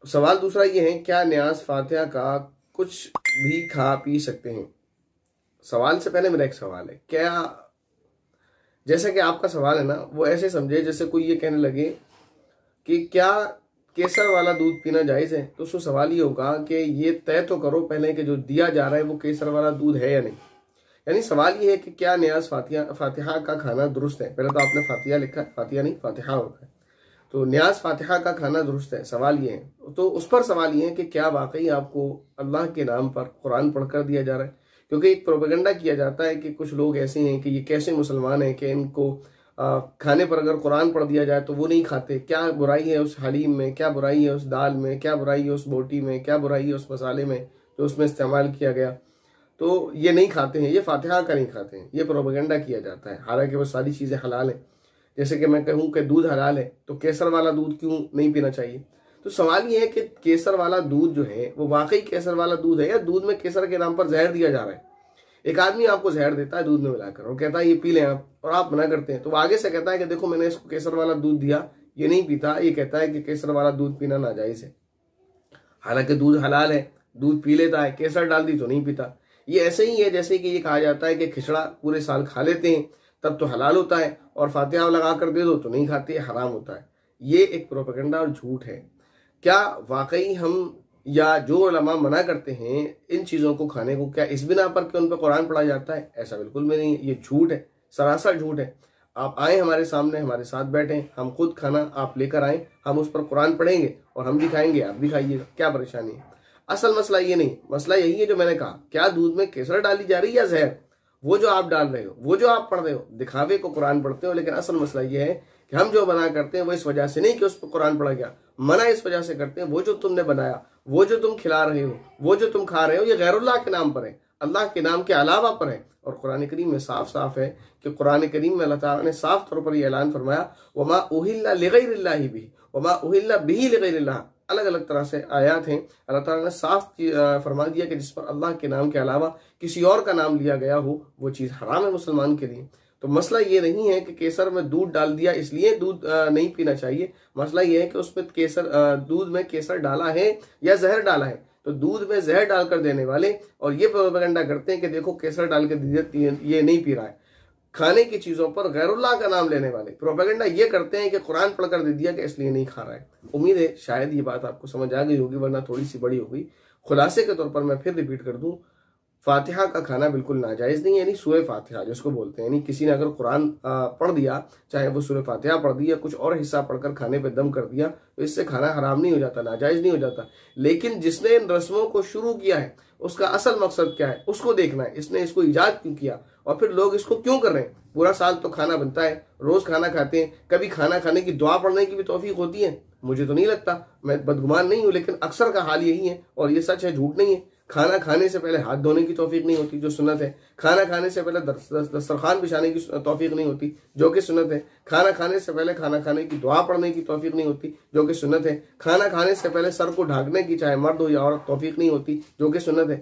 सवाल दूसरा ये है, क्या न्याज फातिहा का कुछ भी खा पी सकते हैं? सवाल से पहले मेरा एक सवाल है, क्या, जैसा कि आपका सवाल है ना, वो ऐसे समझे जैसे कोई ये कहने लगे कि क्या केसर वाला दूध पीना जायज़ है। तो उसको सवाल ये होगा कि ये तय तो करो पहले कि जो दिया जा रहा है वो केसर वाला दूध है या नहीं। यानी सवाल ये है कि क्या न्याज फातिहा का खाना दुरुस्त है। पहले तो आपने फातिहा लिखा है, फातिहा नहीं फातिहा होता है, तो न्याज फातिहा का खाना दुरुस्त है। सवाल ये है, तो उस पर सवाल ये है कि क्या वाकई आपको अल्लाह के नाम पर कुरान पढ़कर दिया जा रहा है? क्योंकि एक प्रोपेगेंडा किया जाता है कि कुछ लोग ऐसे हैं कि ये कैसे मुसलमान हैं कि इनको खाने पर अगर कुरान पढ़ दिया जाए तो वो नहीं खाते। क्या बुराई है उस हलीम में, क्या बुराई है उस दाल में, क्या बुराई है उस बोटी में, क्या बुराई है उस मसाले में जो उसमें इस्तेमाल किया गया, तो ये नहीं खाते हैं, ये फातिहा का नहीं खाते हैं। ये प्रोपेगेंडा किया जाता है, हालांकि वो सारी चीज़ें हलाल हैं। जैसे कि मैं कहूँ कि दूध हलाल है तो केसर वाला दूध क्यों नहीं पीना चाहिए? तो सवाल ये है कि केसर वाला दूध जो है वो वाकई केसर वाला दूध है या दूध में केसर के नाम पर जहर दिया जा रहा है। एक आदमी आपको जहर देता है दूध में मिलाकर और कहता है ये पी लें आप, और आप मना करते हैं, तो वो आगे से कहता है कि देखो मैंने इसको केसर वाला दूध दिया, ये नहीं पीता, ये कहता है कि केसर वाला दूध पीना नाजायज है। हालांकि दूध हलाल है, दूध पी लेता है, केसर डाल दी तो नहीं पीता। ये ऐसे ही है जैसे कि ये कहा जाता है कि खिचड़ा पूरे साल खा लेते हैं तब तो हलाल होता है, और फातिहा लगा कर दे दो तो नहीं खाते, हराम होता है। ये एक प्रोपेगेंडा और झूठ है। क्या वाकई हम या जो उलमा मना करते हैं इन चीज़ों को खाने को, क्या इस बिना पर कि उन पर कुरान पढ़ा जाता है? ऐसा बिल्कुल भी नहीं, ये झूठ है, सरासर झूठ है। आप आए हमारे सामने, हमारे साथ बैठें, हम खुद खाना आप लेकर आए, हम उस पर कुरान पढ़ेंगे और हम भी खाएंगे, आप भी खाइएगा, क्या परेशानी है? असल मसला ये नहीं, मसला यही है जो मैंने कहा, क्या दूध में केसर डाली जा रही है या जहर? वो जो आप डाल रहे हो, वो जो आप पढ़ रहे हो, दिखावे को कुरान पढ़ते हो, लेकिन असल मसला ये है कि हम जो बना करते हैं वो इस वजह से नहीं कि उस पर कुरान पढ़ा गया, मना इस वजह से करते हैं वो जो तुमने बनाया, वो जो तुम खिला रहे हो, वो जो तुम खा रहे हो, ये गैरुल्लाह के नाम पर है, अल्लाह के नाम के अलावा पर है। और कुरान करीम में साफ साफ है कि कुरान करीम में अल्लाह ताला ने साफ तौर पर यह ऐलान फरमाया, वमा उहिल्ला लिगैरिल्लाहि बिही वमा उहिल्ला बिही लिगैरिल्लाह। अलग अलग तरह से आयात हैं, अल्लाह ताला ने साफ फरमा दिया कि जिस पर अल्लाह के नाम के अलावा किसी और का नाम लिया गया हो वो चीज़ हराम है मुसलमान के लिए। तो मसला ये नहीं है कि केसर में दूध डाल दिया इसलिए दूध नहीं पीना चाहिए। मसला ये है कि उसमें केसर, दूध में केसर डाला है या जहर डाला है। तो दूध में जहर डालकर देने वाले और ये प्रोपेगेंडा करते हैं कि देखो केसर डाल के ये नहीं पी रहा है। खाने की चीज़ों पर गैरुल्लाह का नाम लेने वाले प्रोपेगेंडा ये करते हैं कि कुरान पढ़कर दे दिया कि इसलिए नहीं खा रहा है। उम्मीद है शायद ये बात आपको समझ आ गई होगी, वरना थोड़ी सी बड़ी होगी। खुलासे के तौर पर मैं फिर रिपीट कर दूं, फातिहा का खाना बिल्कुल नाजायज़ नहीं है, यानी सूरह फातिहा जिसको बोलते हैं, यानी किसी ने अगर कुरान पढ़ दिया, चाहे वो सूरह फातिहा पढ़ दी या कुछ और हिस्सा पढ़कर खाने पे दम कर दिया, तो इससे खाना हराम नहीं हो जाता, नाजायज़ नहीं हो जाता। लेकिन जिसने इन रस्मों को शुरू किया है उसका असल मकसद क्या है उसको देखना है, इसने इसको ईजाद क्यों किया और फिर लोग इसको क्यों कर रहे हैं। पूरा साल तो खाना बनता है, रोज़ खाना खाते हैं, कभी खाना खाने की दुआ पढ़ने की भी तौफीक होती है? मुझे तो नहीं लगता, मैं बदगुमान नहीं हूँ, लेकिन अक्सर का हाल यही है और ये सच है, झूठ नहीं है। खाना खाने से पहले हाथ धोने की तौफीक नहीं होती जो सुन्नत है। खाना खाने से पहले दस्तरखान बिछाने की तौफीक नहीं होती जो कि सुन्नत है। खाना खाने से पहले खाना खाने की दुआ पढ़ने की तौफीक नहीं होती जो कि सुन्नत है। खाना खाने से पहले सर को ढांकने की, चाहे मर्द हो या औरत, तौफीक नहीं होती जो कि सुन्नत है।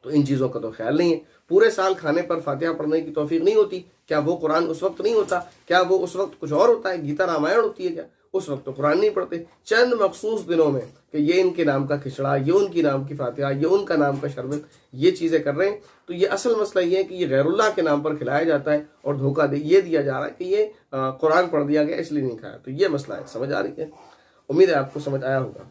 तो इन चीज़ों का तो ख्याल नहीं है। पूरे साल खाने पर फातिहा पढ़ने की तौफीक नहीं होती, क्या वो कुरान उस वक्त नहीं होता? क्या वो उस वक्त कुछ और होता है? गीता रामायण होती है क्या? उस वक्त तो कुरान नहीं पढ़ते। चंद मखसूस दिनों में कि ये इनके नाम का खिचड़ा, ये उनकी नाम की फातिहा, ये उनका नाम का शरबत, ये चीज़ें कर रहे हैं। तो ये असल मसला ये है कि ये गैरुल्लाह के नाम पर खिलाया जाता है और धोखा ये दिया जा रहा है कि ये कुरान पढ़ दिया गया इसलिए नहीं खाया। तो ये मसला है, समझ आ रही है? उम्मीद है आपको समझ आया होगा।